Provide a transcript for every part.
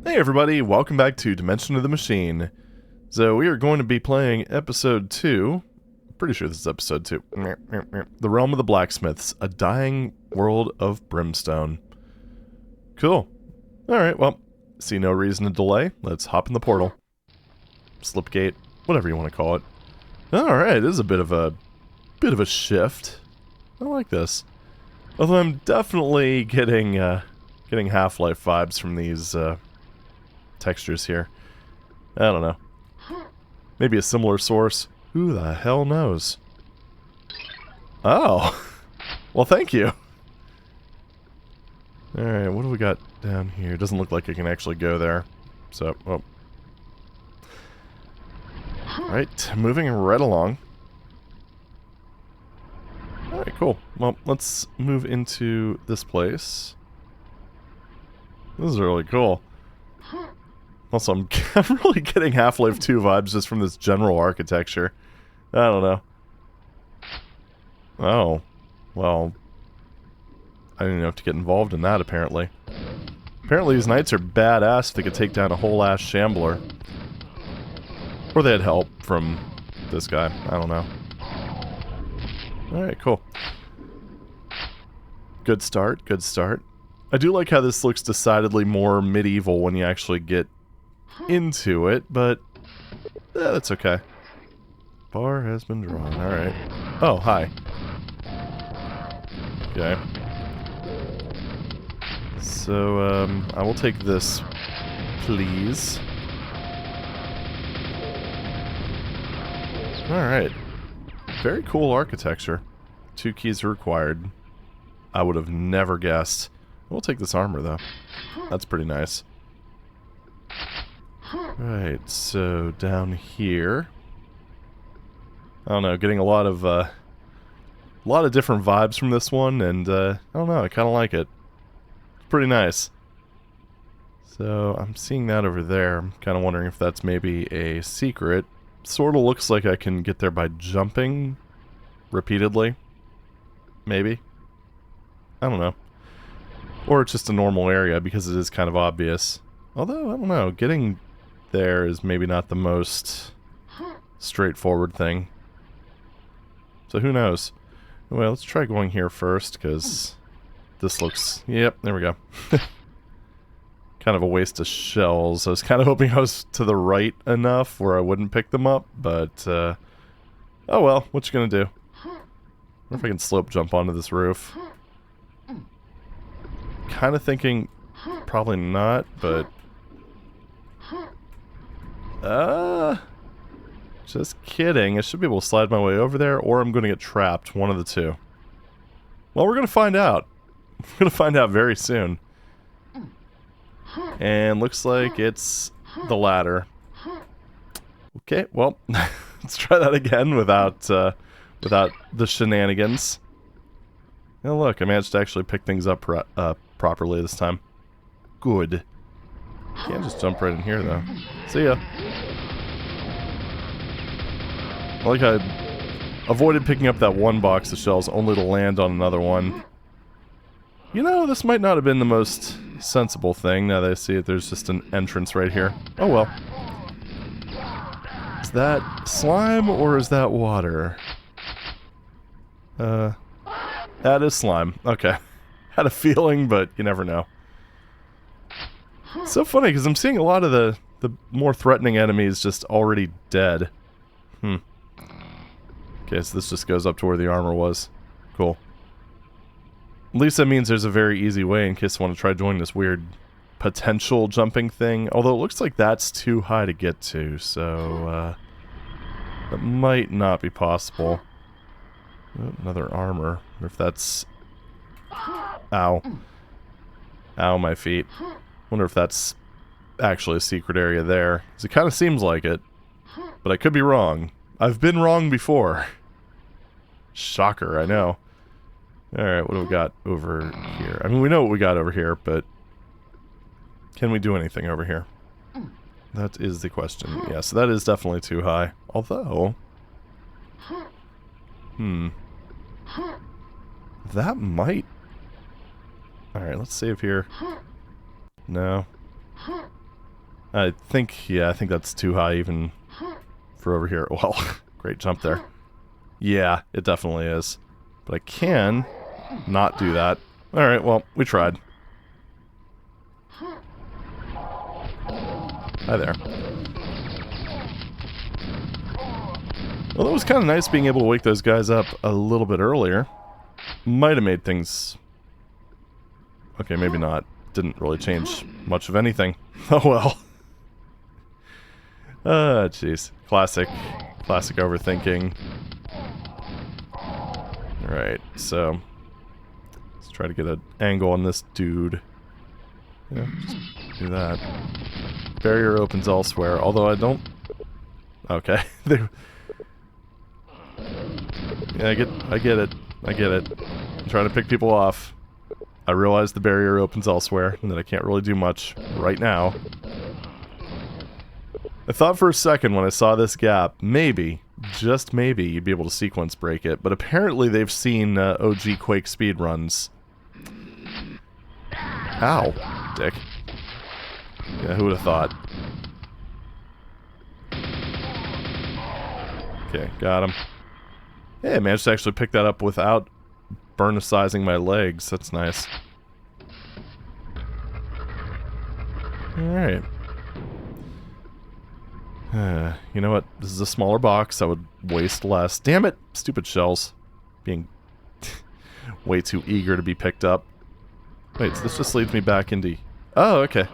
Hey everybody, welcome back to Dimension of the Machine. So we are going to be playing episode 2. Pretty sure this is episode 2. The Realm of the Blacksmiths, a dying world of brimstone. Cool. Alright, well, see no reason to delay. Let's hop in the portal. Slipgate, whatever you want to call it. Alright, this is a bit of a shift. I like this. Although I'm definitely getting Half-Life vibes from these textures here. I don't know. Maybe a similar source. Who the hell knows? Oh! Well, thank you! Alright, what do we got down here? Doesn't look like I can actually go there. So, oh. Alright, moving right along. Alright, cool. Well, let's move into this place. This is really cool. Also, I'm really getting Half-Life 2 vibes just from this general architecture. I don't know. Oh. Well. I didn't have to get involved in that, apparently. Apparently these knights are badass if they could take down a whole-ass shambler. Or they had help from this guy. I don't know. Alright, cool. Good start, good start. I do like how this looks decidedly more medieval when you actually get into it, but that's okay. Bar has been drawn, alright. Oh, hi. Okay. So, I will take this, please. Alright. Very cool architecture. 2 keys are required. I would have never guessed. We'll take this armor, though. That's pretty nice. Right, so down here. I don't know, getting a lot of different vibes from this one, and I don't know, I kind of like it. It's pretty nice. So I'm seeing that over there. I'm kind of wondering if that's maybe a secret. Sort of looks like I can get there by jumping repeatedly. Maybe. I don't know. Or it's just a normal area because it is kind of obvious. Although, I don't know, getting there is maybe not the most straightforward thing. So who knows? Well, let's try going here first, because this looks... Yep, there we go. Kind of a waste of shells. I was kind of hoping I was to the right enough where I wouldn't pick them up, but... oh well, what you gonna do? I wonder if I can slope jump onto this roof. Kind of thinking probably not, but... Just kidding. I should be able to slide my way over there, or I'm going to get trapped. One of the two. Well, we're going to find out. We're going to find out very soon. And looks like it's the latter. Okay, well, let's try that again without the shenanigans. Oh, look, I managed to actually pick things up properly this time. Good. Can't just jump right in here, though. See ya. I like I avoided picking up that one box of shells only to land on another one. You know, this might not have been the most sensible thing, now that I see it. There's just an entrance right here. Oh well. Is that slime, or is that water? That is slime. Okay. Had a feeling, but you never know. It's so funny, because I'm seeing a lot of the more threatening enemies just already dead. Okay, so this just goes up to where the armor was. Cool. At least that means there's a very easy way in case I want to try doing this weird potential jumping thing. Although it looks like that's too high to get to, so that might not be possible. Oh, another armor. I wonder if that's... Ow. Ow, my feet. Wonder if that's actually a secret area there. 'Cause it kind of seems like it. But I could be wrong. I've been wrong before. Shocker, I know. Alright, what do we got over here? I mean, we know what we got over here, but... Can we do anything over here? That is the question. Yeah, so that is definitely too high. Although... That might... Alright, let's save here. No. I think, yeah, I think that's too high even for over here. Well, great jump there. Yeah, it definitely is. But I can not do that. Alright, well, we tried. Hi there. Well, it was kind of nice being able to wake those guys up a little bit earlier. Might have made things... Okay, maybe not. Didn't really change much of anything. Oh well. Jeez. Classic. Classic overthinking. Alright, so... let's try to get an angle on this dude. Yeah, just do that. Barrier opens elsewhere, although I don't... Okay. Yeah, I get it. I get it. I'm trying to pick people off. I realize the barrier opens elsewhere, and that I can't really do much right now. I thought for a second when I saw this gap, maybe, just maybe, you'd be able to sequence break it, but apparently they've seen OG Quake speedruns. Ow, dick. Yeah, who would have thought? Okay, got him. Hey, I managed to actually pick that up without burnicizing my legs. That's nice. Alright. You know what? This is a smaller box. I would waste less. Damn it! Stupid shells. Being way too eager to be picked up. Wait, so this just leads me back into... Oh, okay.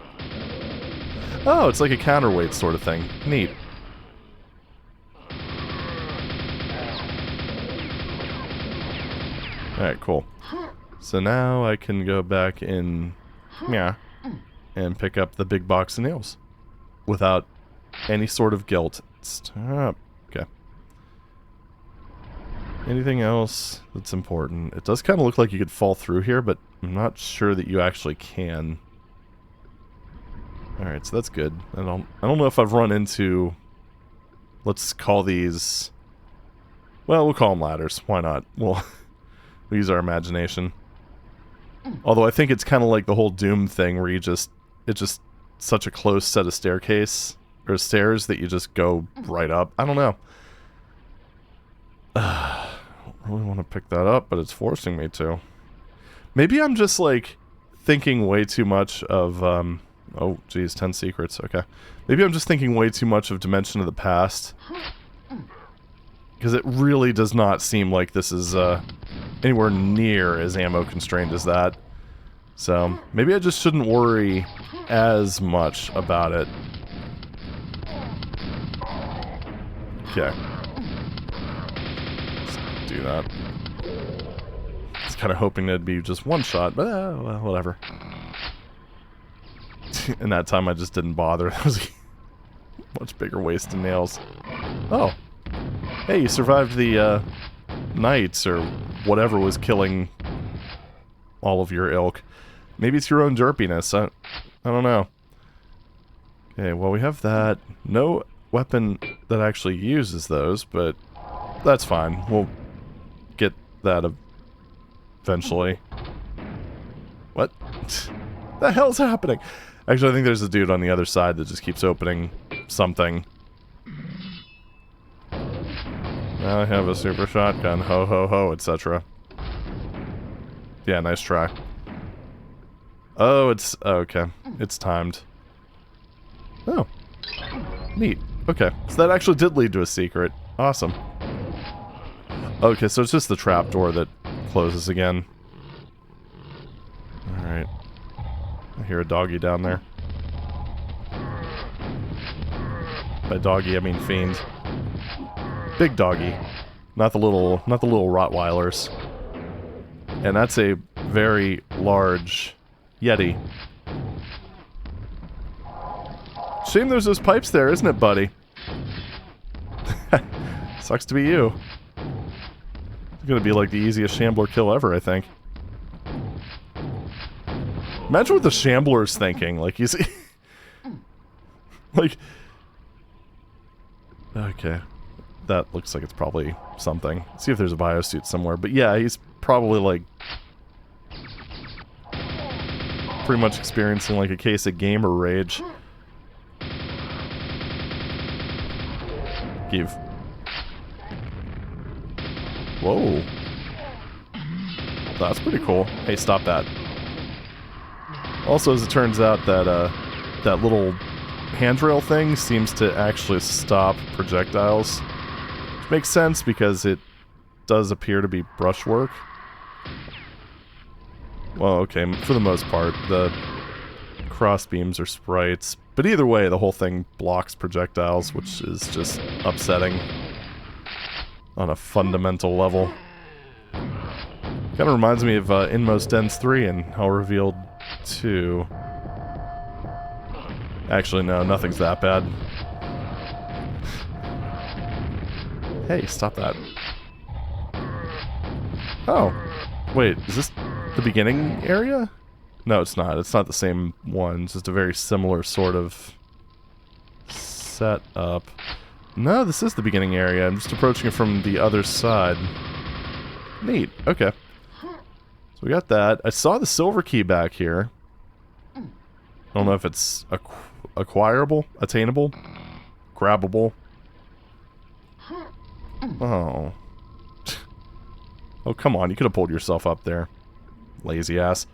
Oh, it's like a counterweight sort of thing. Neat. Alright, cool. So now I can go back in... yeah, and pick up the big box of nails. Without any sort of guilt. Stop. Okay. Anything else that's important? It does kind of look like you could fall through here, but I'm not sure that you actually can. Alright, so that's good. I don't know if I've run into... let's call these... well, we'll call them ladders. Why not? We'll use our imagination. Although I think it's kind of like the whole Doom thing where you just... it's just such a close set of staircase... or stairs that you just go right up. I don't know. I don't really want to pick that up, but it's forcing me to. Maybe I'm just, like, thinking way too much of, oh, geez, 10 secrets, okay. Maybe I'm just thinking way too much of Dimension of the Past. Because it really does not seem like this is, anywhere near as ammo-constrained as that. So, maybe I just shouldn't worry as much about it. Okay. Let's do that. I was kind of hoping it'd be just one shot, but well, whatever. And that time I just didn't bother. That was a much bigger waste of nails. Oh. Hey, you survived the knights or whatever was killing all of your ilk. Maybe it's your own derpiness. I don't know. Okay, well we have that. No weapon that actually uses those, but that's fine. We'll get that eventually. What? The hell's happening? Actually, I think there's a dude on the other side that just keeps opening something. Now I have a super shotgun, ho ho ho, etc. Yeah, nice try. Oh, it's... okay. It's timed. Oh. Neat. Okay, so that actually did lead to a secret. Awesome. Okay, so it's just the trapdoor that closes again. Alright. I hear a doggy down there. By doggy, I mean fiend. Big doggy. Not the little Rottweilers. And that's a very large Yeti. Shame there's those pipes there, isn't it, buddy? Sucks to be you. It's gonna be like the easiest Shambler kill ever, I think. Imagine what the Shambler's thinking. Like, you see... like... okay. That looks like it's probably something. Let's see if there's a biosuit somewhere. But yeah, he's probably, like... pretty much experiencing, like, a case of gamer rage. you. Whoa. That's pretty cool. Hey, stop that. Also, as it turns out, that little handrail thing seems to actually stop projectiles. Which makes sense because it does appear to be brushwork. Well, okay, for the most part, the crossbeams are sprites. But either way, the whole thing blocks projectiles, which is just upsetting on a fundamental level. Kind of reminds me of Inmost Ends 3 and Hell Revealed 2. Actually, no, nothing's that bad. Hey, stop that. Oh. Wait, is this the beginning area? No, it's not. It's not the same one. It's just a very similar sort of setup. No, this is the beginning area. I'm just approaching it from the other side. Neat. Okay. So we got that. I saw the silver key back here. I don't know if it's acquirable, attainable, grabbable. Oh. Oh, come on. You could have pulled yourself up there. Lazy ass.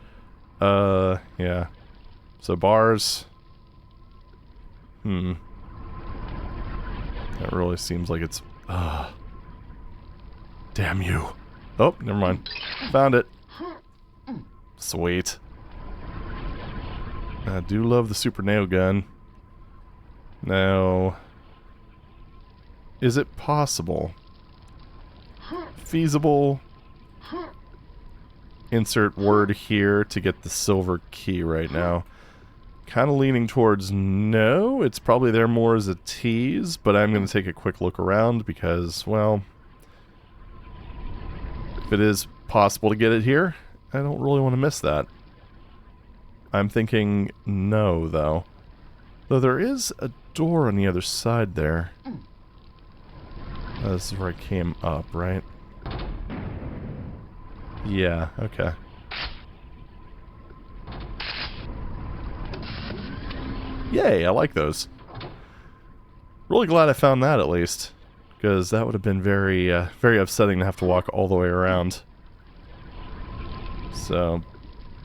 Yeah. So bars. That really seems like it's... Damn you. Oh, never mind. Found it. Sweet. I do love the super nail gun. Now... Is it possible? Feasible? Insert word here to get the silver key right now. Kind of leaning towards no. It's probably there more as a tease, but I'm going to take a quick look around because, well, if it is possible to get it here, I don't really want to miss that. I'm thinking no, though. Though there is a door on the other side there. This is where I came up, right? Yeah, okay. Yay, I like those. Really glad I found that at least. Because that would have been very, very upsetting to have to walk all the way around. So,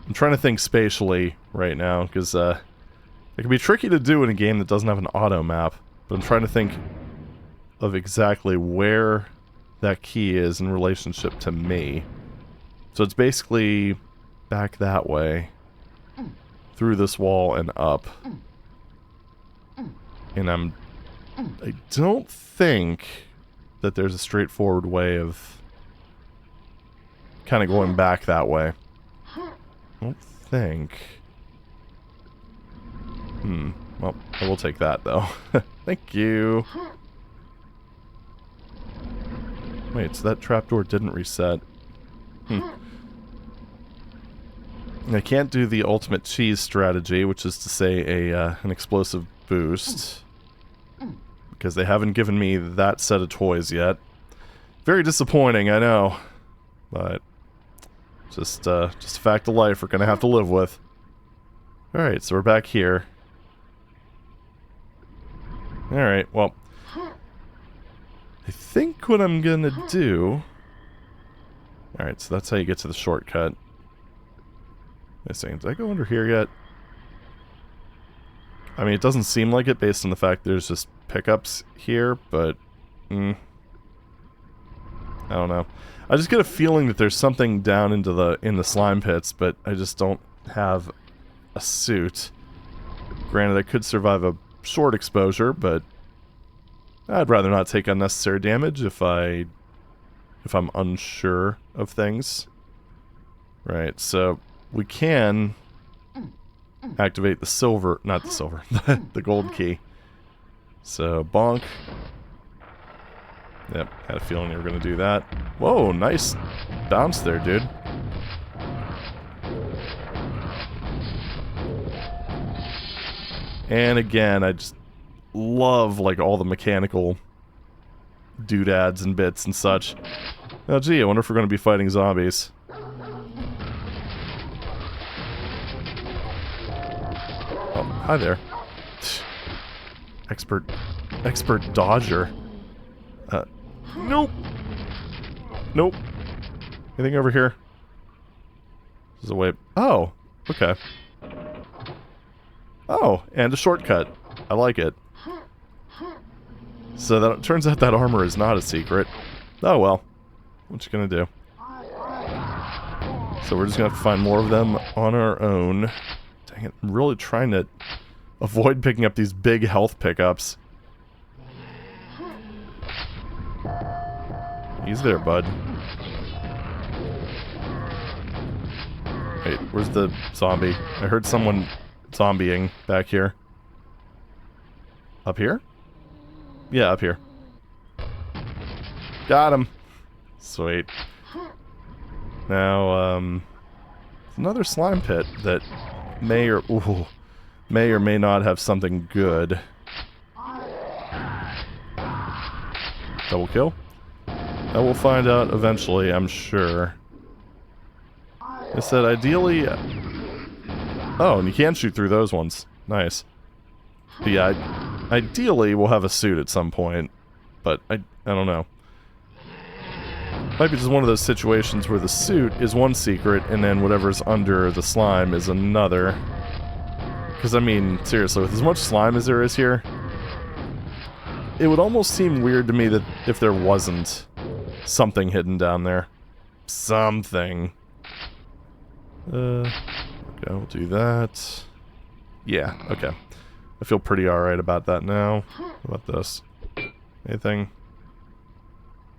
I'm trying to think spatially right now, because it can be tricky to do in a game that doesn't have an auto map. But I'm trying to think of exactly where that key is in relationship to me. So it's basically back that way, through this wall and up. And I don't think that there's a straightforward way of kind of going back that way. I don't think. Well, I will take that, though. Thank you. Wait, so that trapdoor didn't reset. I can't do the ultimate cheese strategy, which is to say an explosive boost. Because they haven't given me that set of toys yet. Very disappointing, I know. But just a fact of life we're gonna have to live with. Alright, so we're back here. Alright, well, I think what I'm gonna do... Alright, so that's how you get to the shortcut. Wait a second, did I go under here yet? I mean, it doesn't seem like it based on the fact there's just pickups here, but... I don't know. I just get a feeling that there's something down in the slime pits, but I just don't have a suit. Granted, I could survive a short exposure, but I'd rather not take unnecessary damage if I'm unsure of things. Right, so we can activate the silver, not the silver, the gold key. So, bonk. Yep, had a feeling you were going to do that. Whoa, nice bounce there, dude. And again, I just love, like, all the mechanical doodads and bits and such. Oh, gee, I wonder if we're going to be fighting zombies. Oh, hi there. Expert dodger. Nope. Nope. Anything over here? There's a way... Oh, okay. Oh, and a shortcut. I like it. So that it turns out that armor is not a secret. Oh well. What you gonna do? So we're just gonna have to find more of them on our own. Dang it, I'm really trying to avoid picking up these big health pickups. He's there, bud. Wait, where's the zombie? I heard someone zombieing back here. Up here? Yeah, up here. Got him. Sweet. Now, another slime pit that may or may not have something good. Double kill? That we'll find out eventually, I'm sure. It said ideally... Oh, and you can shoot through those ones. Nice. But yeah, ideally we'll have a suit at some point. But I don't know. Might be just one of those situations where the suit is one secret and then whatever's under the slime is another. Because, I mean, seriously, with as much slime as there is here, it would almost seem weird to me that if there wasn't something hidden down there. Something. Okay, we'll do that. Yeah, okay. I feel pretty alright about that now. What about this? Anything?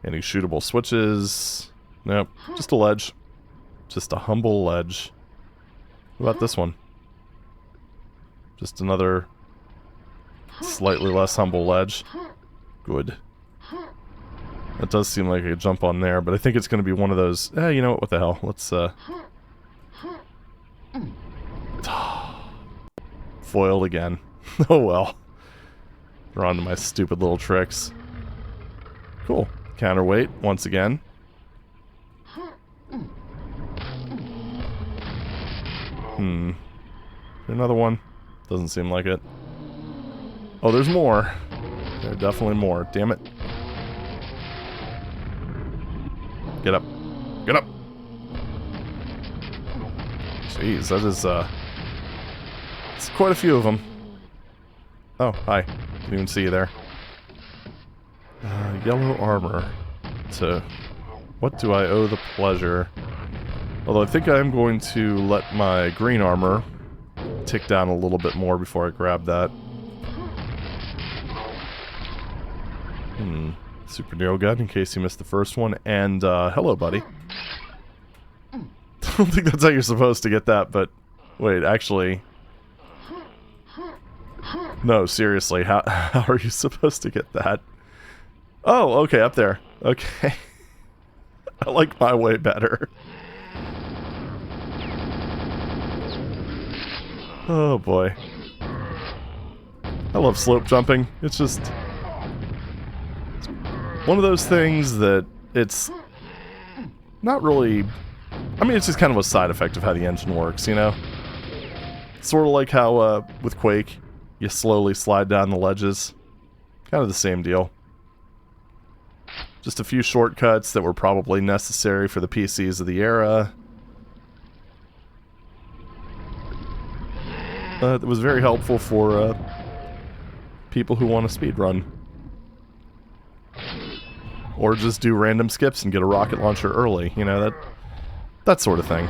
Any shootable switches? Nope. Just a ledge. Just a humble ledge. What about this one? Just another slightly less humble ledge. Good. That does seem like I could jump on there, but I think it's going to be one of those... you know what the hell? Let's, foiled again. Oh well. They're on to my stupid little tricks. Cool. Counterweight, once again. Another one? Doesn't seem like it. Oh, there's more. There are definitely more. Damn it. Get up. Get up! Jeez, that is, it's quite a few of them. Oh, hi. Didn't even see you there. Yellow armor. To what do I owe the pleasure? Although I think I am going to let my green armor tick down a little bit more before I grab that. Super Nero gun, in case you missed the first one. And, hello, buddy. I don't think that's how you're supposed to get that, but... Wait, actually... No, seriously, how are you supposed to get that? Oh, okay, up there. Okay. I like my way better. Oh boy. I love slope jumping. It's just... one of those things that it's not really... I mean, it's just kind of a side effect of how the engine works, you know? Sort of like how, with Quake, you slowly slide down the ledges. Kind of the same deal. Just a few shortcuts that were probably necessary for the PCs of the era. It was very helpful for people who want to speedrun. Or just do random skips and get a rocket launcher early, you know, that sort of thing.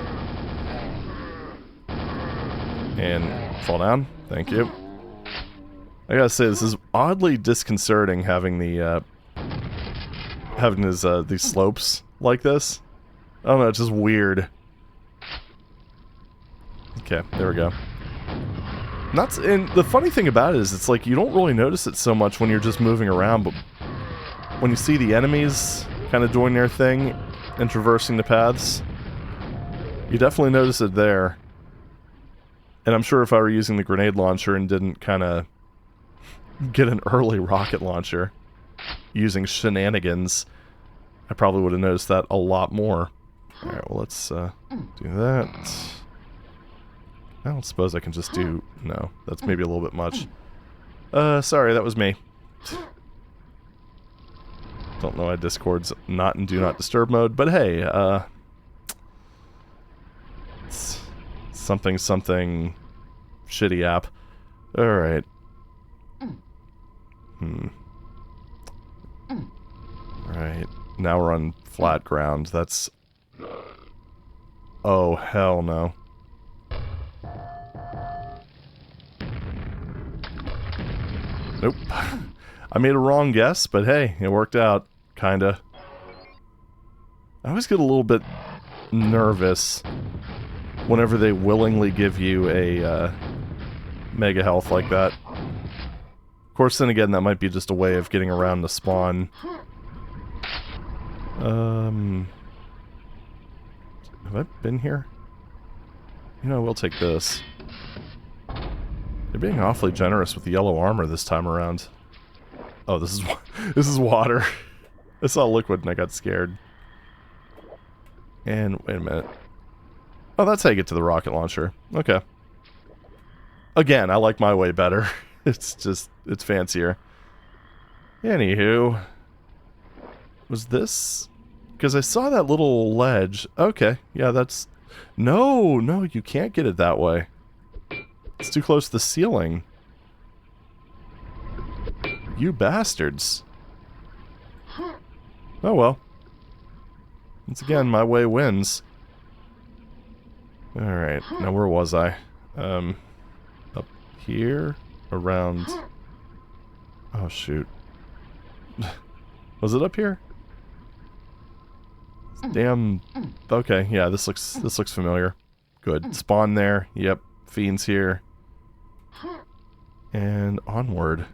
And fall down. Thank you. I gotta say, this is oddly disconcerting having the these slopes like this. I don't know, it's just weird. Okay, there we go. And the funny thing about it is, it's like you don't really notice it so much when you're just moving around, but when you see the enemies kind of doing their thing and traversing the paths, you definitely notice it there. And I'm sure if I were using the grenade launcher and didn't kind of get an early rocket launcher using shenanigans, I probably would have noticed that a lot more. Alright, well let's do that. I don't suppose I can just do... No, that's maybe a little bit much. Sorry, that was me. Don't know why Discord's not in Do Not Disturb mode, but hey, it's something shitty app. Alright. Right. Now we're on flat ground. That's... Oh, hell no. Nope. I made a wrong guess, but hey, it worked out. Kinda. I always get a little bit nervous whenever they willingly give you a mega health like that. Of course, then again, that might be just a way of getting around the spawn. Have I been here? You know, we'll take this. They're being awfully generous with the yellow armor this time around. Oh, this is water. I saw liquid and I got scared. And wait a minute. Oh, that's how you get to the rocket launcher. Okay. Again, I like my way better. It's fancier. Anywho. Was this... Because I saw that little ledge. Okay, yeah, that's... No, you can't get it that way. It's too close to the ceiling. You bastards. Oh well. Once again, my way wins. Alright, now where was I? Up here? Around... Oh shoot. Was it up here? Damn. Okay, yeah, this looks familiar. Good. Spawn there. Yep. Fiends here. And onward.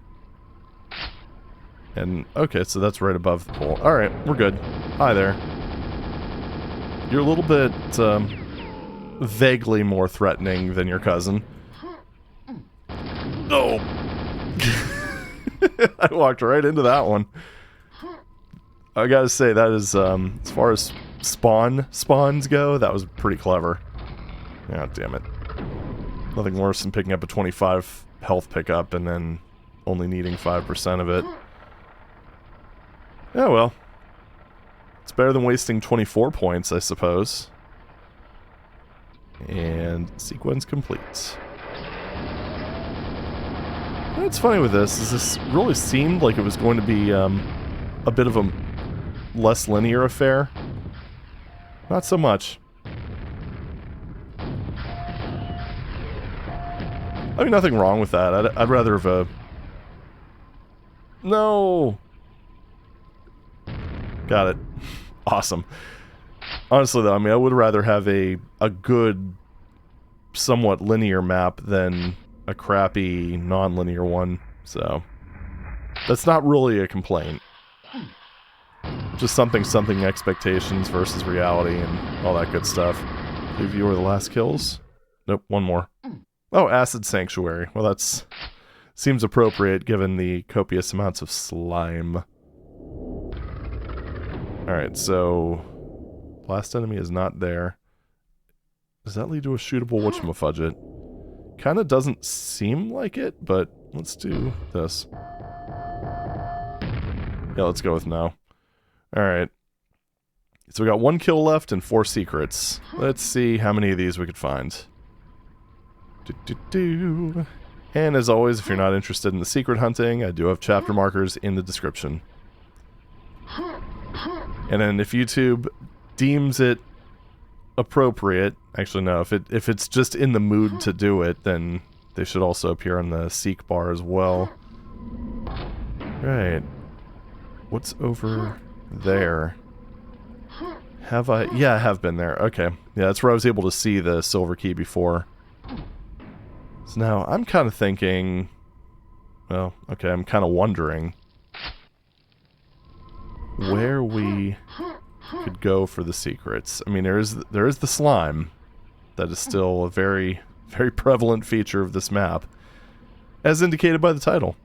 And okay, so that's right above the pole. Alright, we're good. Hi there. You're a little bit vaguely more threatening than your cousin. Oh! I walked right into that one. I gotta say, that is, as far as spawns go, that was pretty clever. God damn it. Nothing worse than picking up a 25 health pickup and then only needing 5% of it. Yeah, well. It's better than wasting 24 points, I suppose. And sequence complete. What's funny with this is this really seemed like it was going to be a bit of a less linear affair. Not so much. I mean, nothing wrong with that. I'd rather have a... No! Got it. Awesome. Honestly, though, I mean, I would rather have a good, somewhat linear map than a crappy, non-linear one. So, that's not really a complaint. Just something expectations versus reality and all that good stuff. I believe you were the last kills? Nope, one more. Oh, Acid Sanctuary. Well, that's... seems appropriate given the copious amounts of slime. Alright, so... last enemy is not there. Does that lead to a shootable whatchamafudget? Kinda doesn't seem like it, but let's do this. Yeah, let's go with no. Alright. So we got 1 kill left and 4 secrets. Let's see how many of these we could find. And as always, if you're not interested in the secret hunting, I do have chapter markers in the description. And then if YouTube deems it appropriate, actually no, if it's just in the mood to do it, then they should also appear on the seek bar as well. Right. What's over there? Have I? Yeah, I have been there. Okay. Yeah, that's where I was able to see the silver key before. So now, I'm kind of thinking... well, okay, I'm kind of wondering... where we could go for the secrets. I mean, there is the slime. That is still a very, very prevalent feature of this map. As indicated by the title.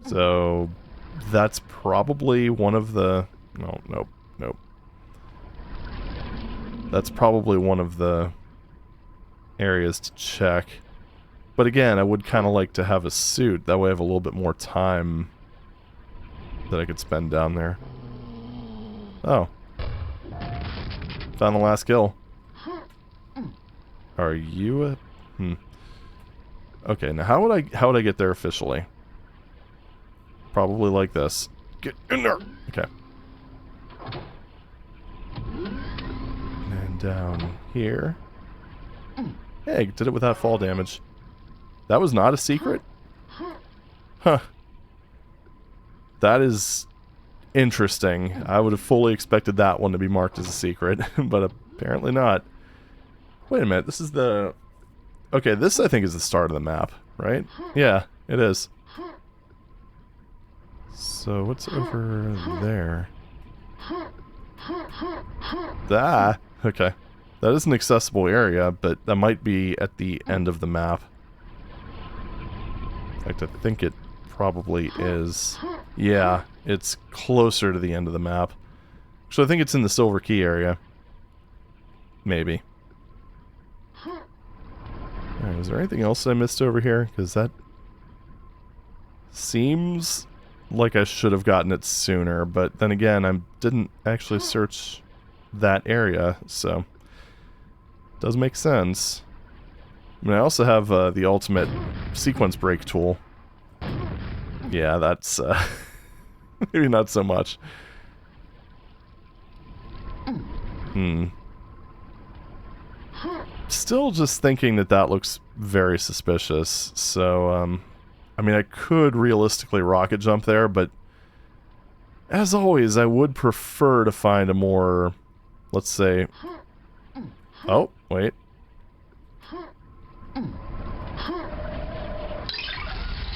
So... that's probably one of the... nope. That's probably one of the areas to check. But again, I would kind of like to have a suit. That way I have a little bit more time that I could spend down there. Oh. Found the last kill. Are you a... Okay, now how would I get there officially? Probably like this. Get in there! Okay. And down here. Hey, did it without fall damage. That was not a secret? Huh. That is interesting. I would have fully expected that one to be marked as a secret, but apparently not. Wait a minute, this is the... Okay, this I think is the start of the map, right? Yeah, it is. So what's over there? Ah, okay. That is an accessible area, but that might be at the end of the map. In fact, I think it probably is. Yeah, it's closer to the end of the map. So I think it's in the Silver Key area. Maybe. Alright, is there anything else I missed over here? Because that seems like I should have gotten it sooner, but then again, I didn't actually search that area, so it does make sense. I mean, I also have the ultimate sequence break tool. Yeah, that's maybe not so much. Still just thinking that that looks very suspicious, so, I mean, I could realistically rocket jump there, but as always, I would prefer to find a more, let's say... Oh, wait.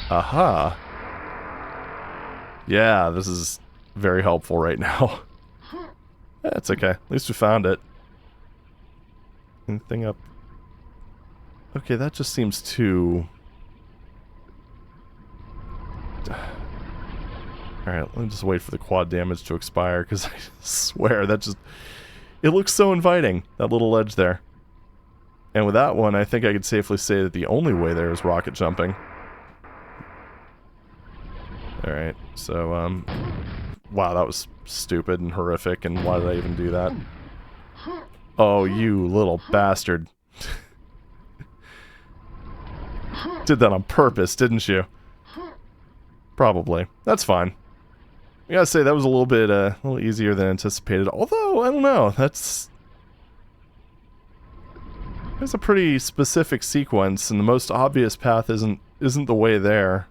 Aha. Yeah, this is very helpful right now. That's okay. At least we found it. Anything up? Okay, that just seems too... Alright, let me just wait for the quad damage to expire, because I swear that just... It looks so inviting, that little ledge there. And with that one, I think I could safely say that the only way there is rocket jumping. Alright, so, wow, that was stupid and horrific, and why did I even do that? Oh, you little bastard. Did that on purpose, didn't you? Probably. That's fine. I gotta say, that was a little easier than anticipated. Although, I don't know, that's a pretty specific sequence, and the most obvious path isn't the way there.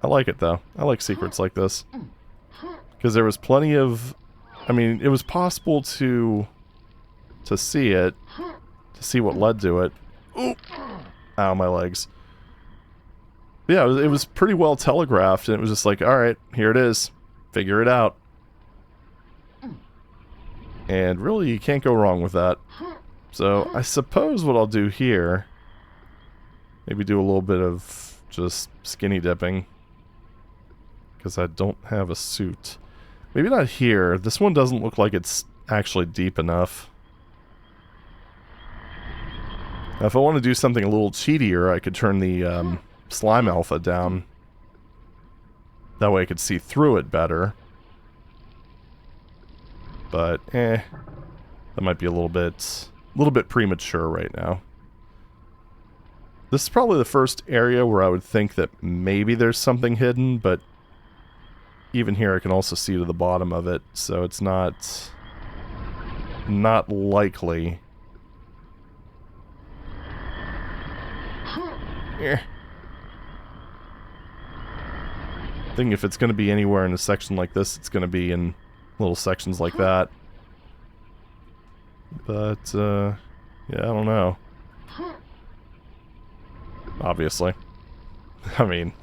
I like it, though. I like secrets like this. Because there was plenty of... I mean, it was possible to see it, to see what led to it. Ooh! Ow, my legs. Yeah, it was pretty well telegraphed, and it was just like, alright, here it is. Figure it out. And really, you can't go wrong with that. So, I suppose what I'll do here... Maybe do a little bit of just skinny dipping. Because I don't have a suit. Maybe not here. This one doesn't look like it's actually deep enough. Now, if I want to do something a little cheatier, I could turn the slime alpha down. That way I could see through it better. But, that might be a little bit premature right now. This is probably the first area where I would think that maybe there's something hidden, but even here I can also see to the bottom of it, so it's not likely. I think if it's going to be anywhere in a section like this, it's going to be in little sections like that. But, yeah, I don't know. Obviously. I mean,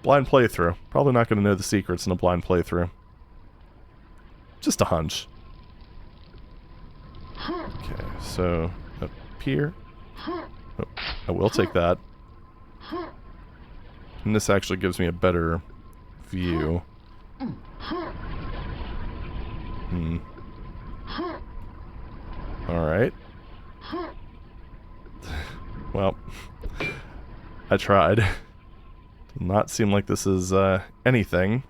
blind playthrough. Probably not going to know the secrets in a blind playthrough. Just a hunch. Okay, so up here. Oh, I will take that. And this actually gives me a better view. Alright. Well, I tried. Does not seem like this is anything.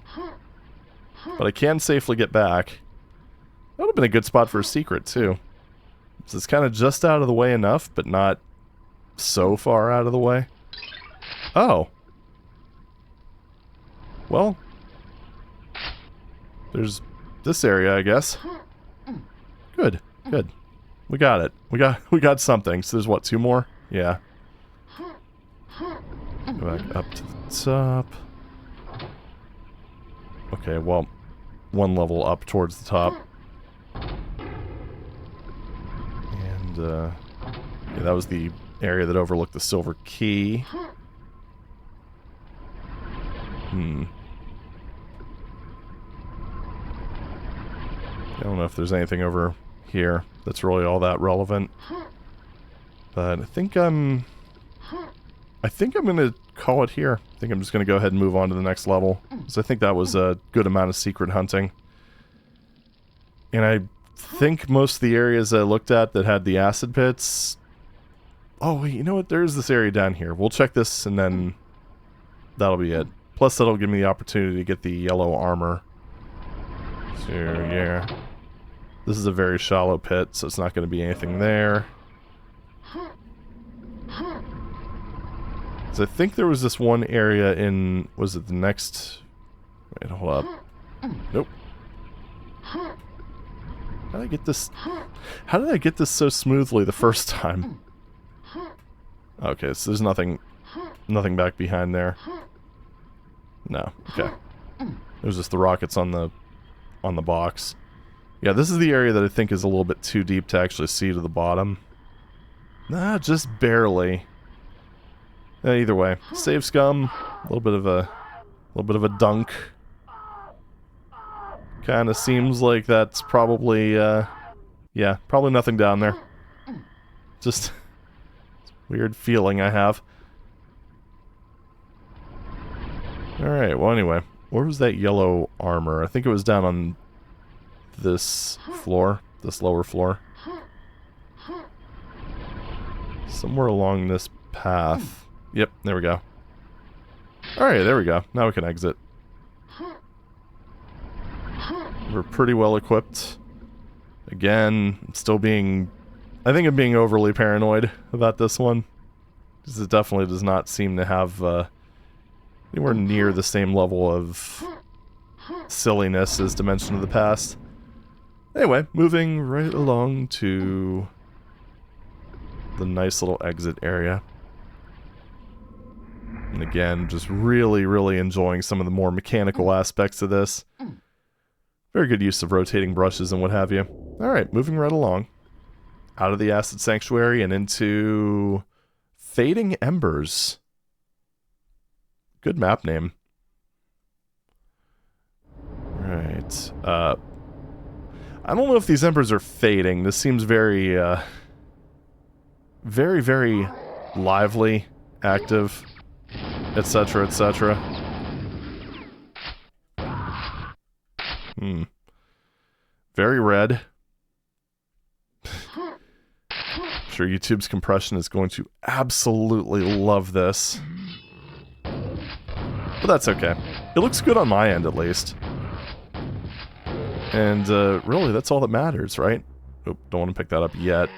But I can safely get back. That would have been a good spot for a secret, too. So it's kind of just out of the way enough, but not so far out of the way. Oh. Well. There's this area, I guess. Good, good. We got it. We got something. So there's what, 2 more? Yeah. Go back up to the top. Okay, well, 1 level up towards the top. And, yeah, that was the area that overlooked the silver key. I don't know if there's anything over here that's really all that relevant. But I think I'm gonna call it here. I think I'm just gonna go ahead and move on to the next level. Because I think that was a good amount of secret hunting. And I think most of the areas I looked at that had the acid pits... Oh, wait, you know what? There's this area down here. We'll check this and then that'll be it. Plus, that'll give me the opportunity to get the yellow armor. So, yeah. This is a very shallow pit, so it's not going to be anything there. So I think there was this one area in... Was it the next... Wait, hold up. Nope. How did I get this... How did I get this so smoothly the first time? Okay, so there's nothing back behind there. No, okay. There's just the rockets on the box. Yeah, this is the area that I think is a little bit too deep to actually see to the bottom. Nah, just barely. Either way, save scum. A little bit of a dunk. Kind of seems like that's probably yeah, probably nothing down there. Just weird feeling I have. Alright, well anyway. Where was that yellow armor? I think it was down on this floor. This lower floor. Somewhere along this path. Yep, there we go. Alright, there we go. Now we can exit. We're pretty well equipped. Again, still being... I think I'm being overly paranoid about this one. Because it definitely does not seem to have anywhere near the same level of silliness as Dimension of the Past. Anyway, moving right along to the nice little exit area. And again, just really, really enjoying some of the more mechanical aspects of this. Very good use of rotating brushes and what have you. Alright, moving right along. Out of the Acid Sanctuary and into Fading Embers. Good map name. Right. I don't know if these embers are fading. This seems very, very, very lively, active, etc., etc. Very red. Sure, YouTube's compression is going to absolutely love this. But that's okay. It looks good on my end, at least. And, really, that's all that matters, right? Oop, don't want to pick that up yet.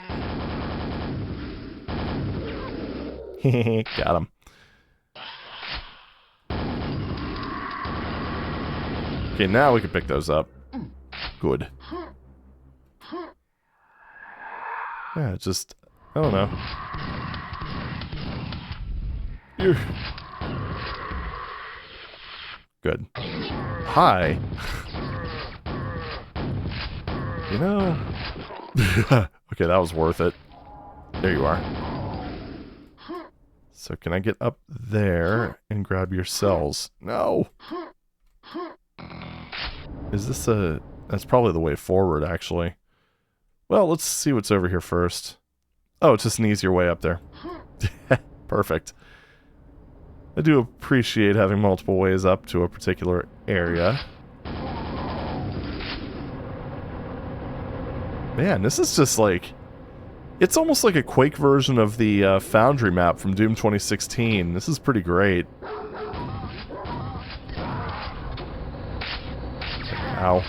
Got him. Okay, now we can pick those up. Good. Yeah, just... I don't know. Good. Hi. You know... Okay, that was worth it. There you are. So can I get up there and grab your cells? No! Is this a... That's probably the way forward, actually. Well, let's see what's over here first. Oh, it's just an easier way up there. Perfect. I do appreciate having multiple ways up to a particular area. Man, this is just like... It's almost like a Quake version of the Foundry map from Doom 2016. This is pretty great. Ow.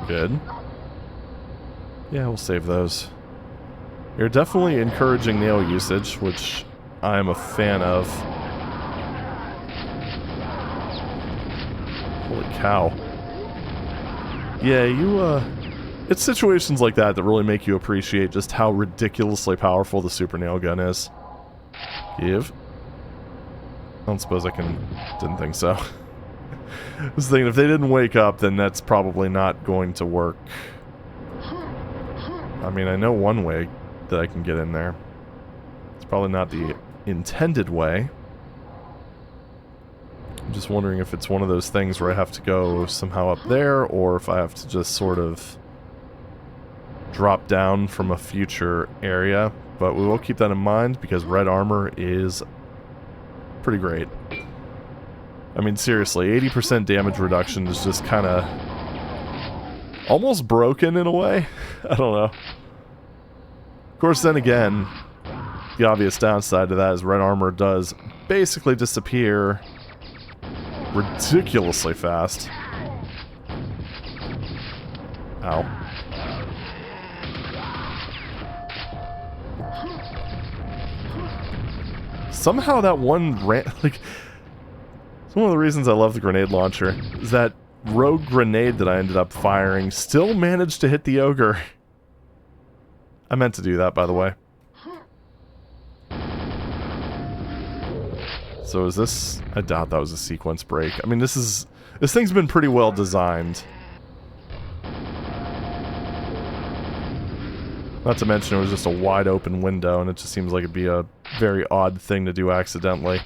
Good. Yeah, we'll save those. You're definitely encouraging nail usage, which I am a fan of. Holy cow. Yeah, it's situations like that that really make you appreciate just how ridiculously powerful the super nail gun is. Give. I don't suppose I can... Didn't think so. I was thinking if they didn't wake up, then that's probably not going to work. I mean, I know one way that I can get in there. It's probably not the intended way. I'm just wondering if it's one of those things where I have to go somehow up there, or if I have to just sort of drop down from a future area. But we will keep that in mind, because red armor is pretty great. I mean, seriously, 80% damage reduction is just kind of almost broken in a way. I don't know. Of course, then again, the obvious downside to that is red armor does basically disappear ridiculously fast. Ow. Somehow that one like, it's one of the reasons I love the grenade launcher, is that rogue grenade that I ended up firing still managed to hit the ogre. I meant to do that, by the way. So is this... I doubt that was a sequence break. I mean, this thing's been pretty well designed. Not to mention it was just a wide open window, and it just seems like it'd be a very odd thing to do accidentally.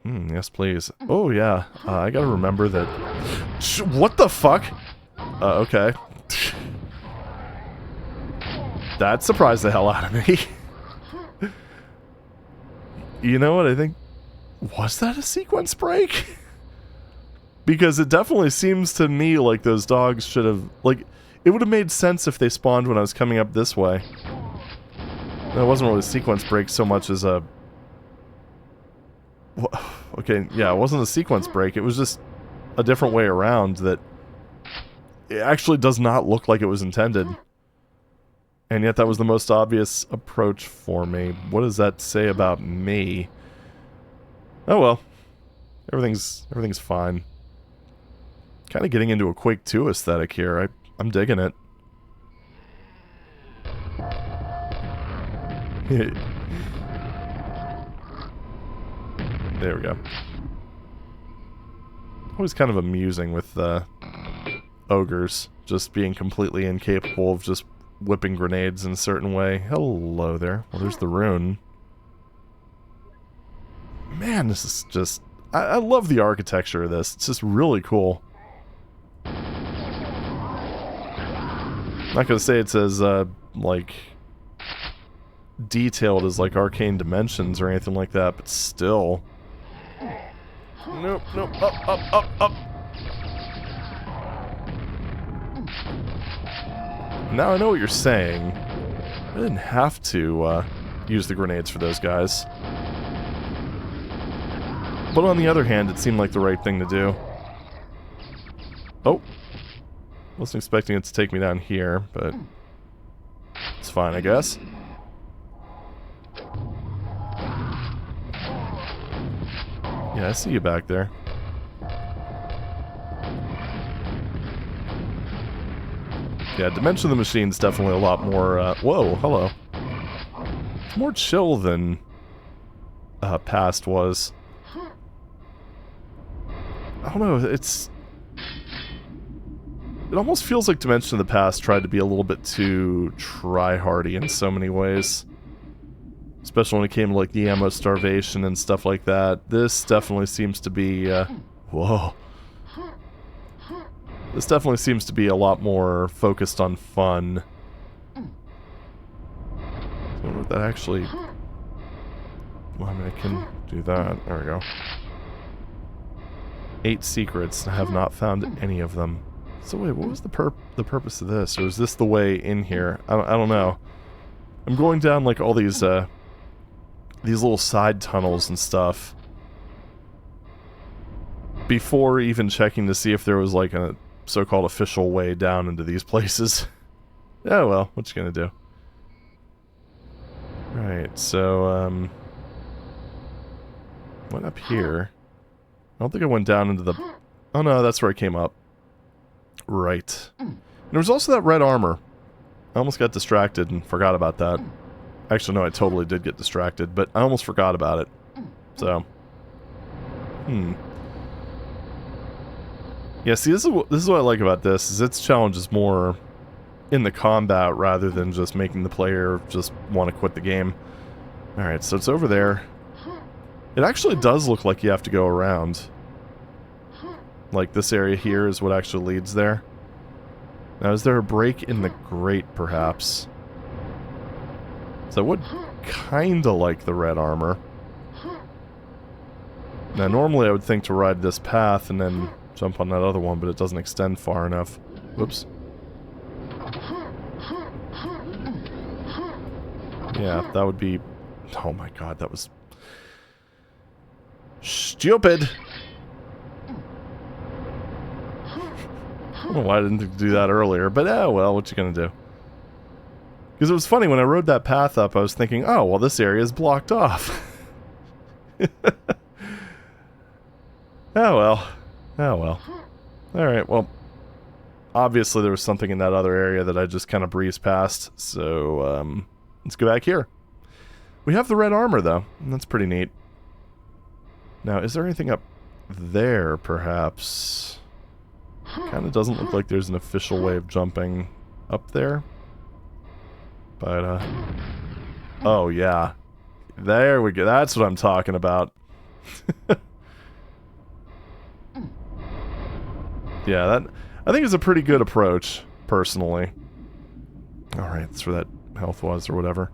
Yes, please. Oh, yeah. I gotta remember that... What the fuck? Okay. That surprised the hell out of me. You know what I think? Was that a sequence break? Because it definitely seems to me like those dogs should have... Like, it would have made sense if they spawned when I was coming up this way. That wasn't really a sequence break so much as a... Okay, yeah, it wasn't a sequence break. It was just a different way around that... It actually does not look like it was intended. And yet that was the most obvious approach for me. What does that say about me? Oh well. Everything's fine. Kind of getting into a Quake 2 aesthetic here. I'm digging it. There we go. Always kind of amusing with ogres just being completely incapable of just whipping grenades in a certain way. Hello there. Well, there's the rune. Man, this is just... I love the architecture of this. It's just really cool. Not gonna say it's as, like... detailed as, like, Arcane Dimensions or anything like that, but still... Nope, nope, up. Now I know what you're saying. I didn't have to, use the grenades for those guys. But on the other hand, it seemed like the right thing to do. Oh. Wasn't expecting it to take me down here, but... it's fine, I guess. Yeah, I see you back there. Yeah, Dimension of the Machine's definitely a lot more, whoa, hello. It's more chill than, Past was. I don't know, it's... It almost feels like Dimension of the Past tried to be a little bit too try-hardy in so many ways. Especially when it came to, like, the ammo starvation and stuff like that. This definitely seems to be, whoa. This definitely seems to be a lot more focused on fun. I wonder what that actually... Well, I mean, I can do that. There we go. 8 secrets. I have not found any of them. So wait, what was the purpose of this? Or is this the way in here? I don't know. I'm going down, like, all these little side tunnels and stuff. before even checking to see if there was like a so-called official way down into these places. Oh well, what you gonna do? Right, so, went up here. I don't think I went down into the... Oh no, that's where I came up. Right. And there was also that red armor. I almost got distracted and forgot about that. Actually, no, I totally did get distracted, but I almost forgot about it. So... Yeah, see, this is what I like about this, is its challenge is more in the combat rather than just making the player just want to quit the game. Alright, so it's over there. It actually does look like you have to go around. Like, this area here is what actually leads there. Now, is there a break in the grate, perhaps? So I would kinda like the red armor. Now, normally I would think to ride this path and then jump on that other one, but it doesn't extend far enough. Whoops. Yeah, that would be... Oh my god, that was... stupid! I don't know why I didn't do that earlier, but well, what you gonna do? Because it was funny, when I rode that path up, I was thinking, oh, well, this area is blocked off. Oh well. Oh well. Alright, well, obviously there was something in that other area that I just kind of breezed past, so, let's go back here. We have the red armor, though, and that's pretty neat. Now, is there anything up there, perhaps? Kind of doesn't look like there's an official way of jumping up there. But, oh, yeah. There we go. That's what I'm talking about. Yeah, that I think is a pretty good approach, personally. Alright, that's where that health was, or whatever.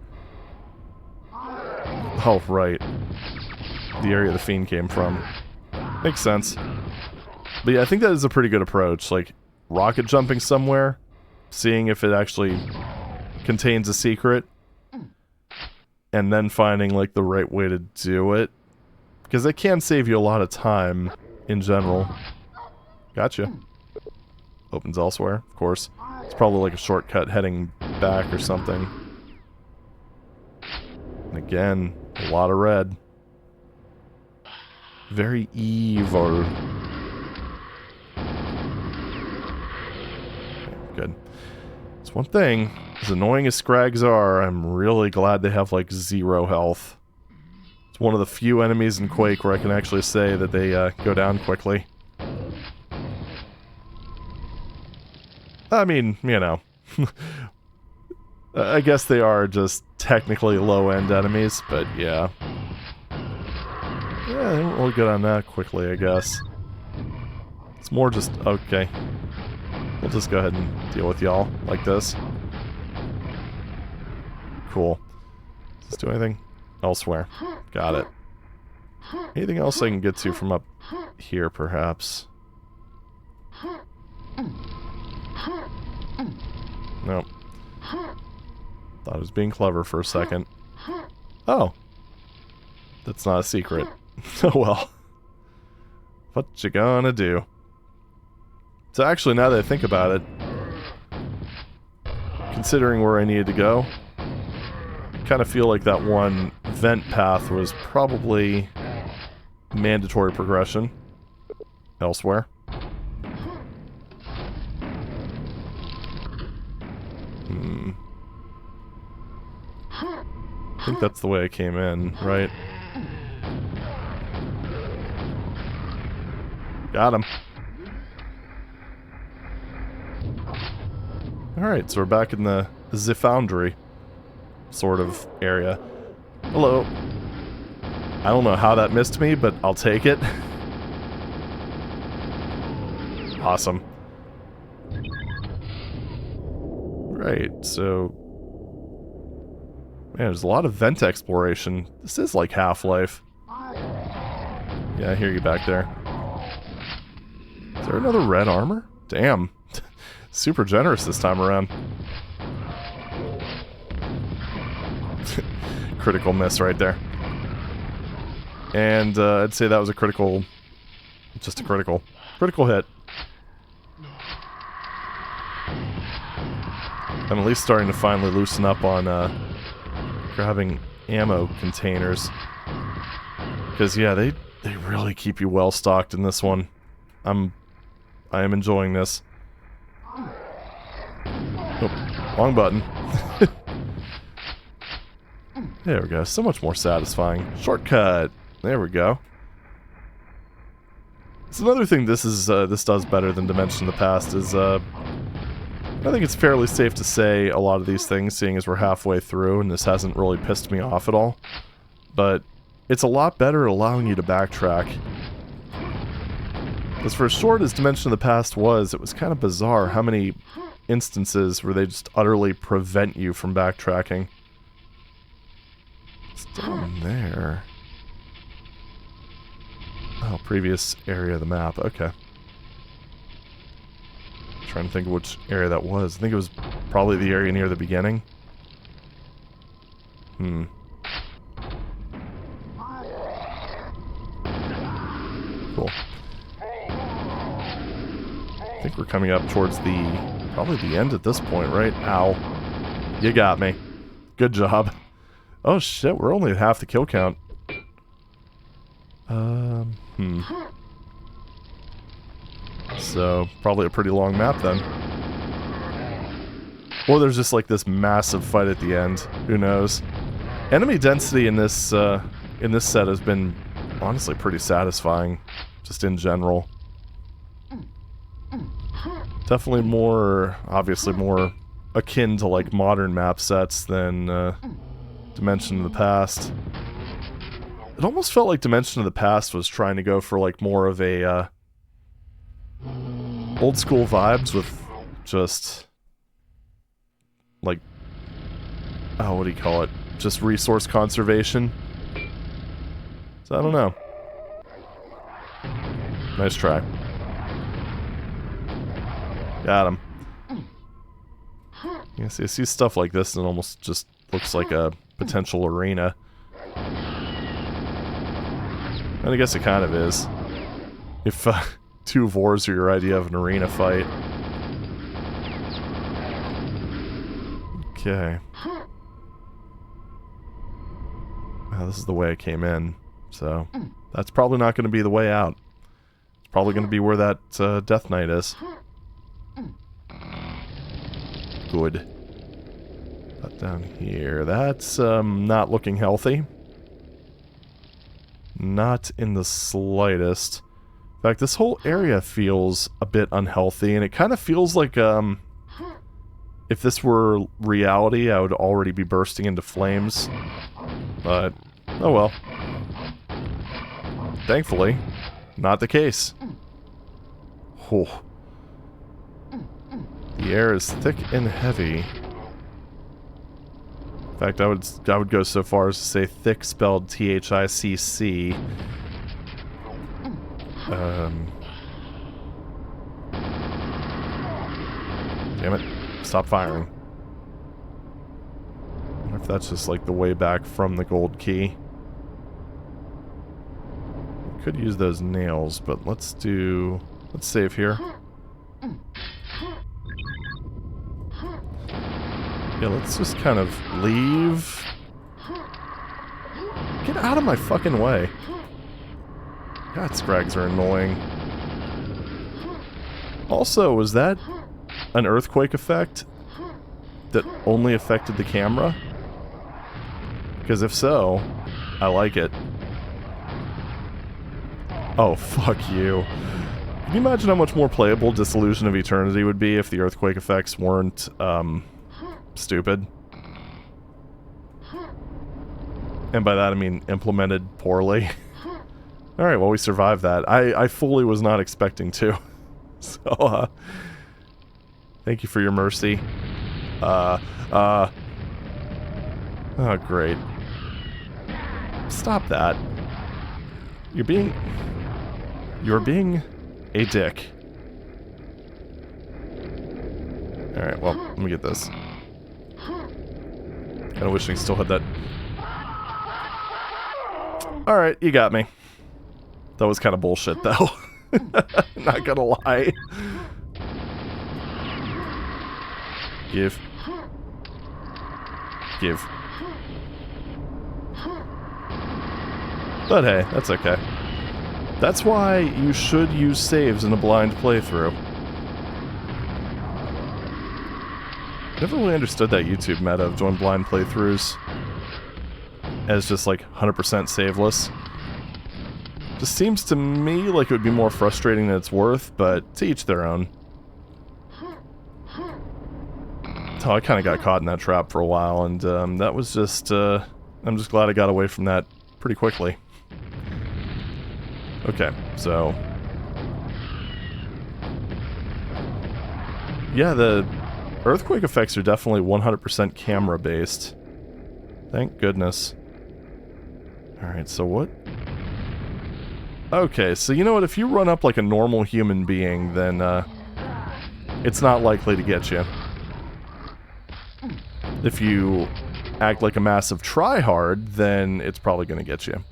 Oh, right. The area the fiend came from. Makes sense. But yeah, I think that is a pretty good approach. Like, rocket jumping somewhere, seeing if it actually contains a secret, and then finding, like, the right way to do it. Because it can save you a lot of time, in general. Gotcha. Opens elsewhere, of course. It's probably like a shortcut heading back or something. And again, a lot of red. Very evil. Okay, good. It's one thing. As annoying as Scrags are, I'm really glad they have like 0 health. It's one of the few enemies in Quake where I can actually say that they go down quickly. I mean, you know. I guess they are just technically low-end enemies, but yeah. Yeah, they won't really get on that quickly, I guess. It's more just, okay. We'll just go ahead and deal with y'all like this. Cool. Does this do anything? Elsewhere. Got it. Anything else I can get to from up here, perhaps? Nope. Thought I was being clever for a second. Oh. That's not a secret. Oh well. What you gonna do? So actually, now that I think about it, considering where I needed to go, I kind of feel like that one vent path was probably mandatory progression elsewhere. I think that's the way I came in, right? Got him. Alright, so we're back in the Foundry sort of area. Hello. I don't know how that missed me, but I'll take it. Awesome. Right, so... Man, there's a lot of vent exploration. This is like Half-Life. Yeah, I hear you back there. Is there another red armor? Damn. Super generous this time around. Critical miss right there. And I'd say that was a critical Just a critical hit. I'm at least starting to finally loosen up on grabbing ammo containers. Because, yeah, they really keep you well stocked in this one. I am enjoying this. Oh, wrong button. There we go. So much more satisfying. Shortcut. There we go. It's another thing this does better than Dimension of the Past is, I think it's fairly safe to say a lot of these things, seeing as we're halfway through, and this hasn't really pissed me off at all. But it's a lot better at allowing you to backtrack. Because for as short as Dimension of the Past was, it was kind of bizarre how many instances where they just utterly prevent you from backtracking. It's down there. Oh, previous area of the map. Okay. Trying to think of which area that was. I think it was probably the area near the beginning. Cool. I think we're coming up towards probably the end at this point, right? Ow. You got me. Good job. Oh shit, we're only at half the kill count. So, probably a pretty long map then. Or there's just like this massive fight at the end. Who knows? Enemy density in this set has been honestly pretty satisfying, just in general. Definitely more, obviously more akin to like modern map sets than Dimension of the Past. It almost felt like Dimension of the Past was trying to go for like more of a old school vibes with just like, oh, what do you call it? Just resource conservation. So I don't know. Nice try. Got him. Yes, you see stuff like this and it almost just looks like a potential arena. And I guess it kind of is. If two Vors are your idea of an arena fight. Okay. Well, this is the way I came in, so that's probably not going to be the way out. It's probably going to be where that Death Knight is. Good. That down here. That's not looking healthy. Not in the slightest. In fact, this whole area feels a bit unhealthy, and it kind of feels like, if this were reality, I would already be bursting into flames. But, oh well. Thankfully, not the case. Oh. The air is thick and heavy. In fact, I would go so far as to say thick spelled T-H-I-C-C. Damn it. Stop firing. I wonder if that's just like the way back from the gold key. Could use those nails, but let's save here. Yeah, let's just kind of leave. Get out of my fucking way. God, scrags are annoying. Also, was that an earthquake effect that only affected the camera? Because if so, I like it. Oh, fuck you. Can you imagine how much more playable Disillusion of Eternity would be if the earthquake effects weren't, stupid? And by that I mean implemented poorly. Alright, well we survived that. I fully was not expecting to. So, thank you for your mercy. Oh, great. Stop that. You're being a dick. Alright, well, let me get this. Kinda wishing I still had that. Alright, you got me. That was kind of bullshit, though. Not gonna lie. Give. Give. But hey, that's okay. That's why you should use saves in a blind playthrough. Never really understood that YouTube meta of doing blind playthroughs as just like 100% saveless. Just seems to me like it would be more frustrating than it's worth, but to each their own. Oh, I kind of got caught in that trap for a while, and that was just, I'm just glad I got away from that pretty quickly. Okay, so... yeah, the earthquake effects are definitely 100% camera-based. Thank goodness. Alright, so what... okay, so you know what, if you run up like a normal human being, then, it's not likely to get you. If you act like a massive tryhard, then it's probably going to get you.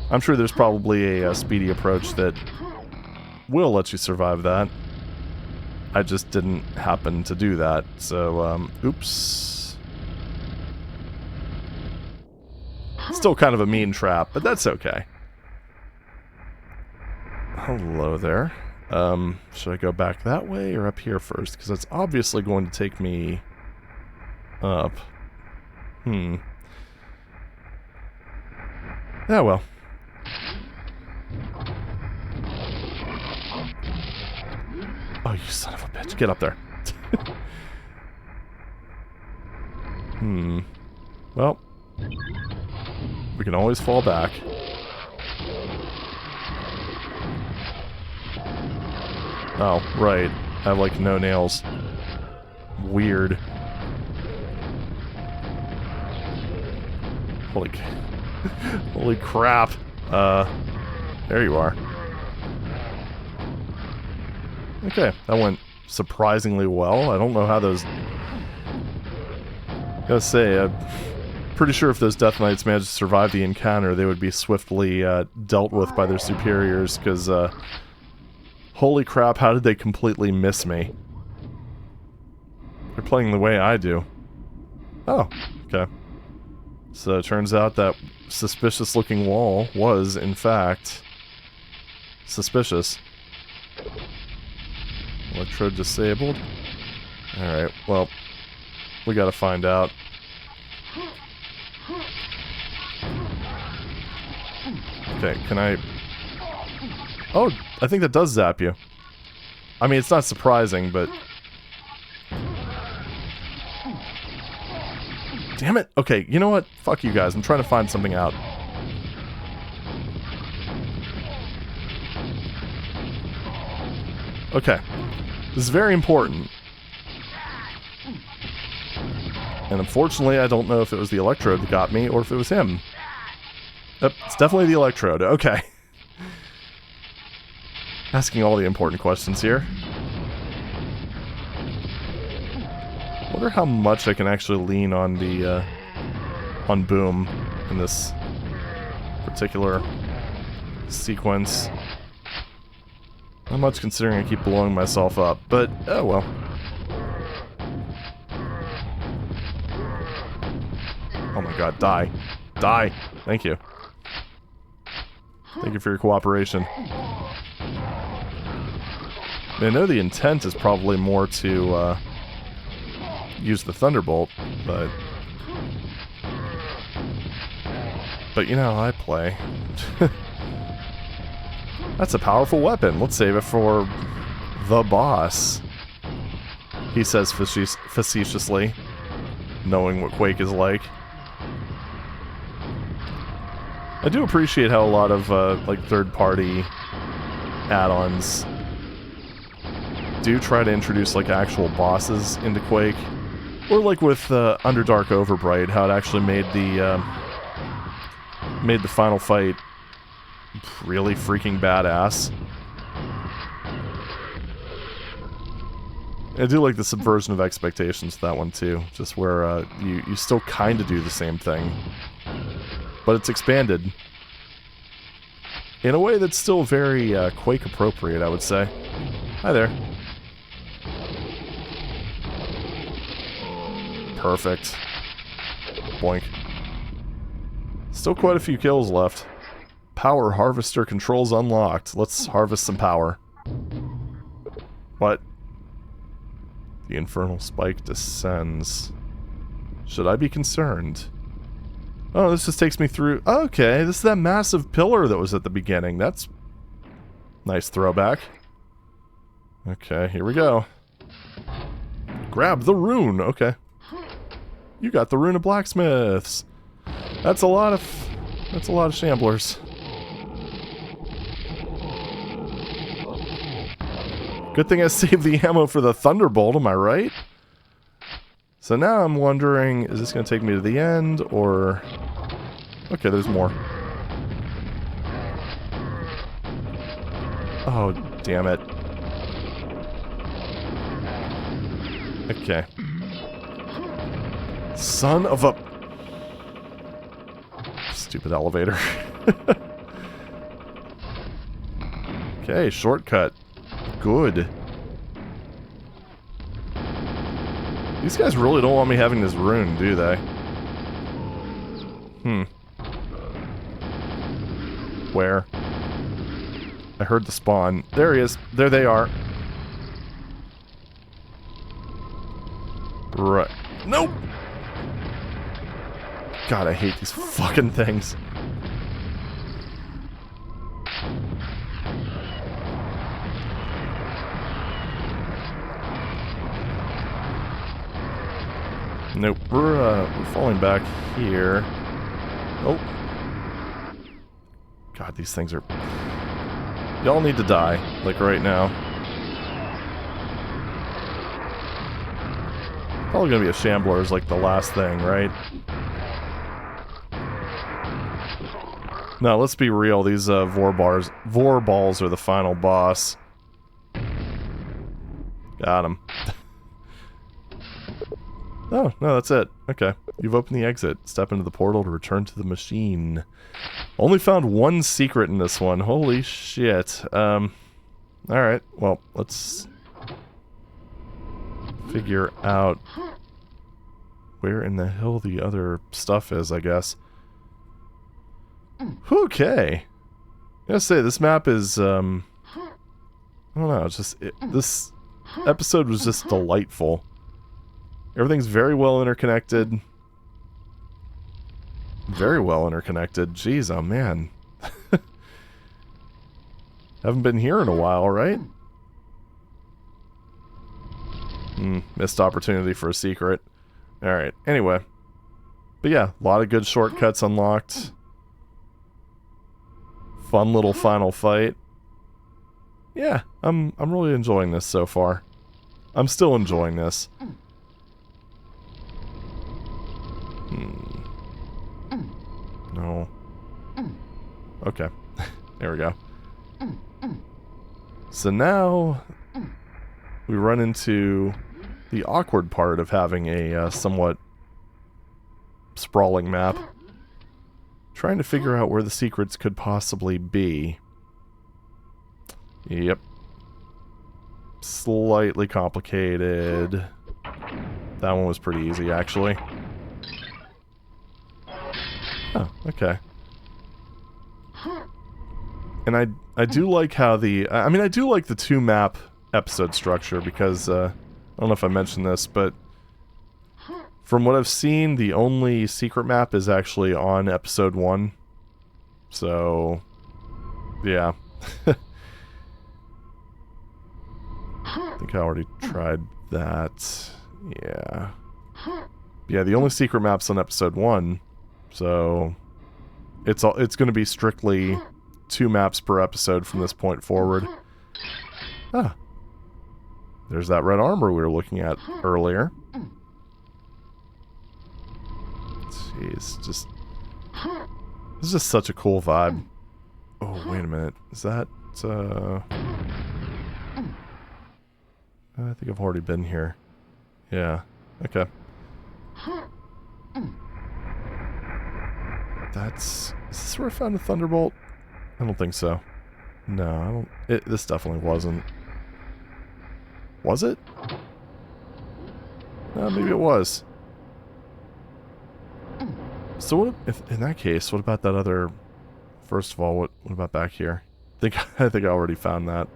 I'm sure there's probably a speedy approach that will let you survive that. I just didn't happen to do that, so, oops. Still kind of a mean trap, but that's okay. Hello there. Should I go back that way or up here first? Because it's obviously going to take me up. Yeah, well. Oh, you son of a bitch. Get up there. Well. We can always fall back. Oh, right. I have, like, no nails. Weird. Holy crap. There you are. Okay, that went surprisingly well. I don't know how those... I gotta say, I'm pretty sure if those Death Knights managed to survive the encounter, they would be swiftly dealt with by their superiors, because, holy crap, how did they completely miss me? They're playing the way I do. Oh, okay. So it turns out that suspicious-looking wall was, in fact, suspicious. Electrode disabled. Alright, well, we gotta find out. Okay, can I... oh, I think that does zap you. I mean, it's not surprising, but... damn it! Okay, you know what? Fuck you guys, I'm trying to find something out. Okay. This is very important. And unfortunately, I don't know if it was the electrode that got me, or if it was him. Yep, it's definitely the electrode. Okay. Asking all the important questions here. Wonder how much I can actually lean on the, on Boom in this particular sequence. Not much, considering I keep blowing myself up, but, oh well. Oh my god, die. Die! Thank you. Thank you for your cooperation. I know the intent is probably more to, use the Thunderbolt, but... but you know how I play. That's a powerful weapon. Let's save it for the boss. He says facetiously, knowing what Quake is like. I do appreciate how a lot of, like, third-party add-ons do try to introduce, like, actual bosses into Quake. Or, like, with, Underdark Overbright, how it actually made the final fight really freaking badass. I do like the subversion of expectations to that one too, just where you still kind of do the same thing, but it's expanded. in a way that's still very Quake appropriate, I would say. Hi there. Perfect. Boink. Still quite a few kills left. Power harvester controls unlocked. Let's harvest some power. What? The infernal spike descends. Should I be concerned? Oh, this just takes me through... Okay, this is that massive pillar that was at the beginning. That's... nice throwback. Okay, here we go. Grab the rune. Okay. You got the rune of blacksmiths. That's a lot of shamblers. Good thing I saved the ammo for the thunderbolt, am I right? So now I'm wondering, is this going to take me to the end, or... Okay, there's more. Oh, damn it. Okay. Son of a... Stupid elevator. Okay, shortcut. Good. These guys really don't want me having this rune, do they? Where? I heard the spawn. There he is. There they are. Right. Nope! God, I hate these fucking things. Nope, we're falling back here. Oh. God, these things are... Y'all need to die, like right now. Probably gonna be a shambler is like the last thing, right? No, let's be real, these Vor balls are the final boss. Got him. Oh, no, that's it. Okay. You've opened the exit. Step into the portal to return to the machine. Only found one secret in this one. Holy shit. Alright. Well, let's figure out where in the hell the other stuff is, I guess. Okay. I gotta say, this map is, I don't know, it's just, this episode was just delightful. Everything's very well interconnected. Very well interconnected. Jeez, oh man. Haven't been here in a while, right? Missed opportunity for a secret. Alright, anyway. But yeah, a lot of good shortcuts unlocked. Fun little final fight. Yeah, I'm really enjoying this so far. I'm still enjoying this. No. Okay. There we go. So now we run into the awkward part of having a somewhat sprawling map. Trying to figure out where the secrets could possibly be. Yep. Slightly complicated. That one was pretty easy, actually. Oh, okay. And I do like how the... I mean, I do like the two-map episode structure, because, I don't know if I mentioned this, but from what I've seen, the only secret map is actually on episode 1. So, yeah. I think I already tried that. Yeah. Yeah, the only secret map's on episode 1. So, it's going to be strictly 2 maps per episode from this point forward. Ah. There's that red armor we were looking at earlier. Jeez, just... This is just such a cool vibe. Oh, wait a minute. Is that, I think I've already been here. Yeah. Okay. Is this where I found a thunderbolt? I don't think so. No, I don't... This definitely wasn't. Was it? Maybe it was. So what if, in that case, what about that other... First of all, what about back here? I think I already found that.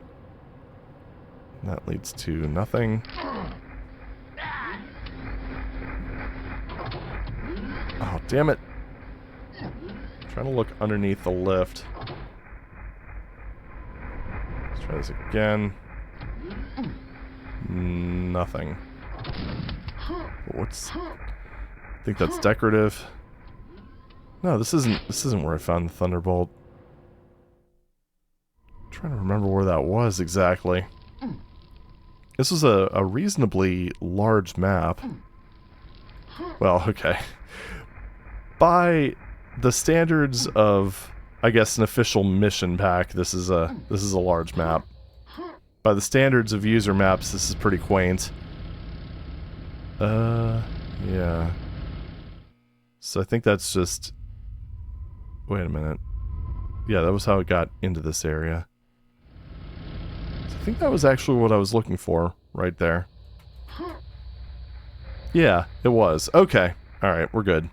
That leads to nothing. Oh, damn it. I'm trying to look underneath the lift. Let's try this again. Nothing. What's... I think that's decorative. No, this isn't where I found the Thunderbolt. I'm trying to remember where that was exactly. This was a reasonably large map. Well, okay. By the standards of, I guess, an official mission pack, this is a large map. By the standards of user maps, this is pretty quaint. Yeah. So I think that's just... Wait a minute. Yeah, that was how it got into this area. So I think that was actually what I was looking for, right there. Yeah, it was. Okay. Alright, we're good.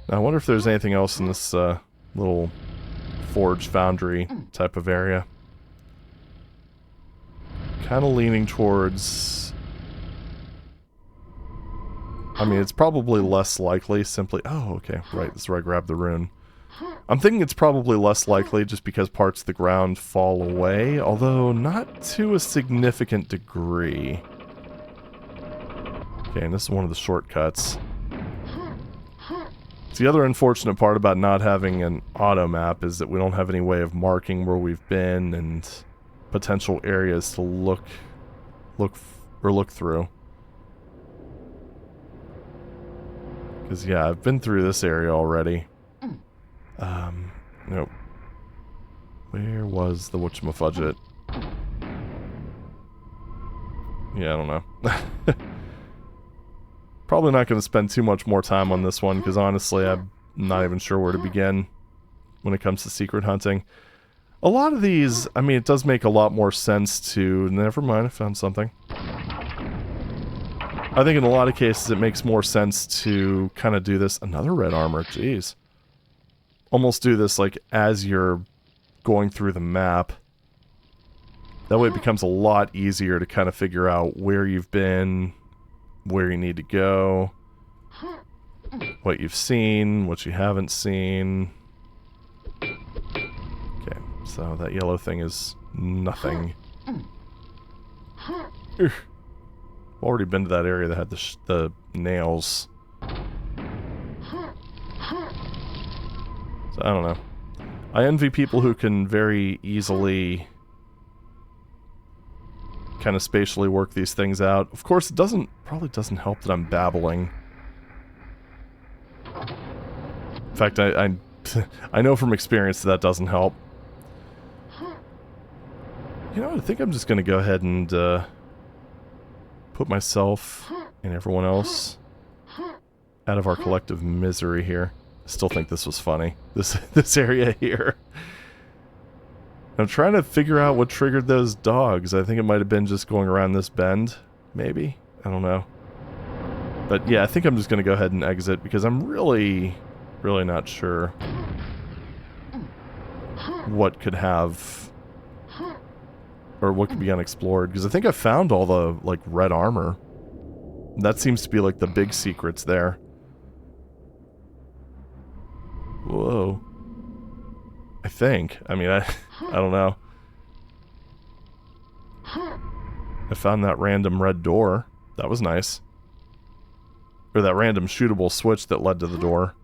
Now, I wonder if there's anything else in this little forge foundry type of area. Kind of leaning towards... I mean, it's probably less likely simply... Oh, okay, right, this is where I grabbed the rune. I'm thinking it's probably less likely just because parts of the ground fall away, although not to a significant degree. Okay, and this is one of the shortcuts. So the other unfortunate part about not having an auto map is that we don't have any way of marking where we've been and potential areas to look through. Because, yeah, I've been through this area already. Nope. Where was the whatchamafudget? Yeah, I don't know. Probably not going to spend too much more time on this one, because honestly, I'm not even sure where to begin when it comes to secret hunting. A lot of these, I mean, it does make a lot more sense to... Never mind, I found something. I think in a lot of cases it makes more sense to kind of do this... Another red armor, jeez. Almost do this, like, as you're going through the map. That way it becomes a lot easier to kind of figure out where you've been, where you need to go, what you've seen, what you haven't seen. Okay, so that yellow thing is nothing. I've already been to that area that had the nails. So, I don't know. I envy people who can very easily kind of spatially work these things out. Of course, it probably doesn't help that I'm babbling. In fact, I know from experience that doesn't help. You know, I think I'm just going to go ahead and put myself and everyone else out of our collective misery here. I still think this was funny. This area here. I'm trying to figure out what triggered those dogs. I think it might have been just going around this bend, maybe? I don't know. But yeah, I think I'm just going to go ahead and exit because I'm really not sure what could have... or what could be unexplored. Because I think I found all the, like, red armor. That seems to be, like, the big secrets there. Whoa. I think. I mean, I don't know. I found that random red door. That was nice. Or that random shootable switch that led to the door.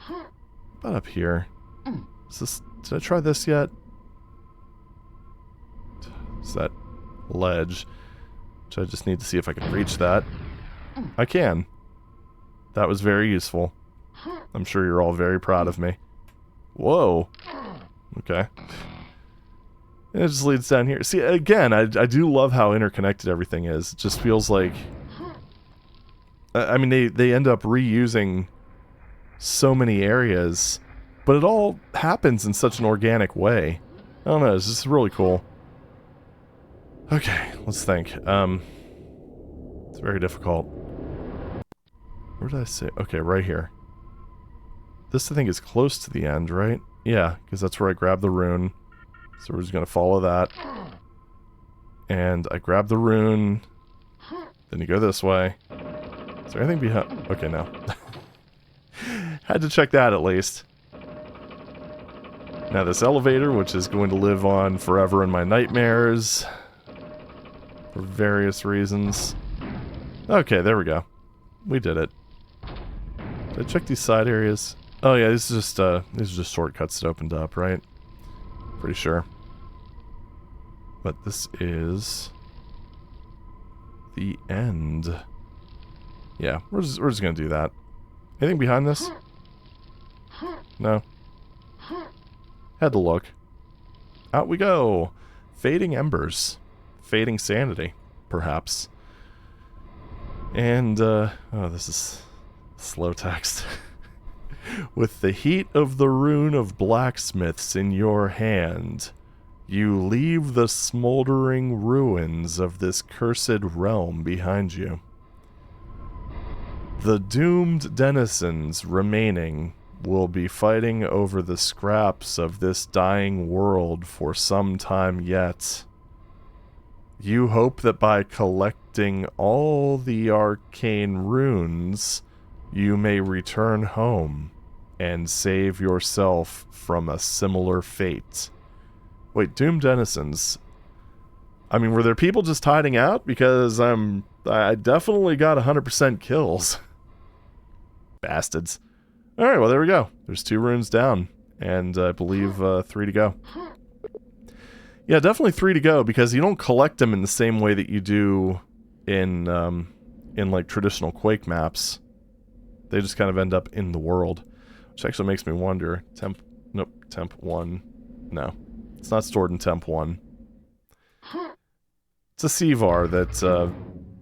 What about up here? Is this... Did I try this yet? It's that ledge. Which I just need to see if I can reach that. I can. That was very useful. I'm sure you're all very proud of me. Whoa. Okay. And it just leads down here. See, again, I do love how interconnected everything is. It just feels like... I mean, they end up reusing so many areas but it all happens in such an organic way. I don't know, it's just really cool. Okay, let's think. It's very difficult. Where did I say? Okay, right here. This, I think, is close to the end, right? Yeah, because that's where I grabbed the rune. So we're just going to follow that. And I grab the rune. Then you go this way. Is there anything behind? Okay, no. Had to check that at least. Now this elevator, which is going to live on forever in my nightmares. For various reasons. Okay, there we go. We did it. Did I check these side areas? Oh yeah, these are just shortcuts that opened up, right? Pretty sure. But this is the end. Yeah, we're just gonna do that. Anything behind this? No. Had to look. Out we go. Fading embers. Fading sanity, perhaps. And, oh, this is slow text. With the heat of the rune of blacksmiths in your hand, you leave the smoldering ruins of this cursed realm behind you. The doomed denizens remaining will be fighting over the scraps of this dying world for some time yet. You hope that by collecting all the arcane runes, you may return home and save yourself from a similar fate. Wait, doomed denizens. I mean, were there people just hiding out? Because I definitely got 100% kills. Bastards. Alright, well there we go. There's 2 runes down. And I believe 3 to go. Yeah, definitely 3 to go, because you don't collect them in the same way that you do in like traditional Quake maps. They just kind of end up in the world. Which actually makes me wonder. Nope, temp 1. No. It's not stored in temp 1. It's a CVAR that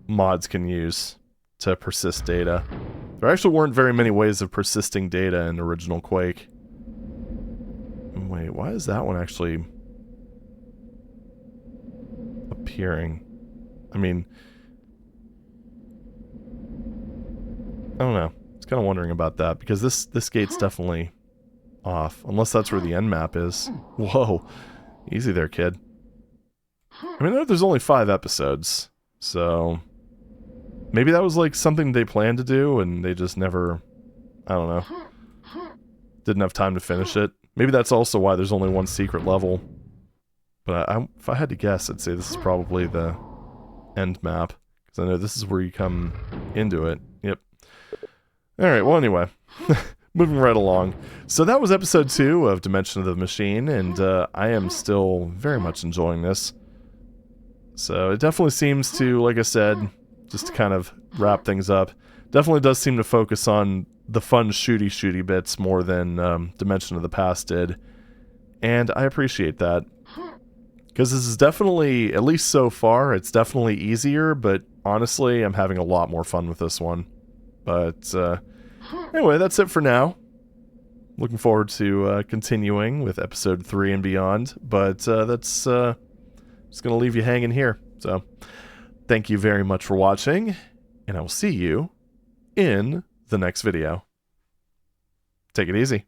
mods can use to persist data. There actually weren't very many ways of persisting data in original Quake. Wait, why is that one actually appearing? I mean, I don't know. I was kind of wondering about that, because this gate's definitely off. Unless that's where the end map is. Whoa. Easy there, kid. I mean, there's only 5 episodes, so maybe that was like something they planned to do and they just never, I don't know, didn't have time to finish it. Maybe that's also why there's only 1 secret level. But if I had to guess, I'd say this is probably the end map, because I know this is where you come into it. Yep. Alright, well anyway, moving right along. So that was episode 2 of Dimension of the Machine, and I am still very much enjoying this. So it definitely seems to, like I said, just to kind of wrap things up, definitely does seem to focus on the fun shooty bits more than Dimension of the Past did. And I appreciate that. Because this is definitely, at least so far, it's definitely easier, but honestly, I'm having a lot more fun with this one. But anyway, that's it for now. Looking forward to continuing with episode 3 and beyond, but that's just going to leave you hanging here. So, thank you very much for watching, and I will see you in the next video. Take it easy.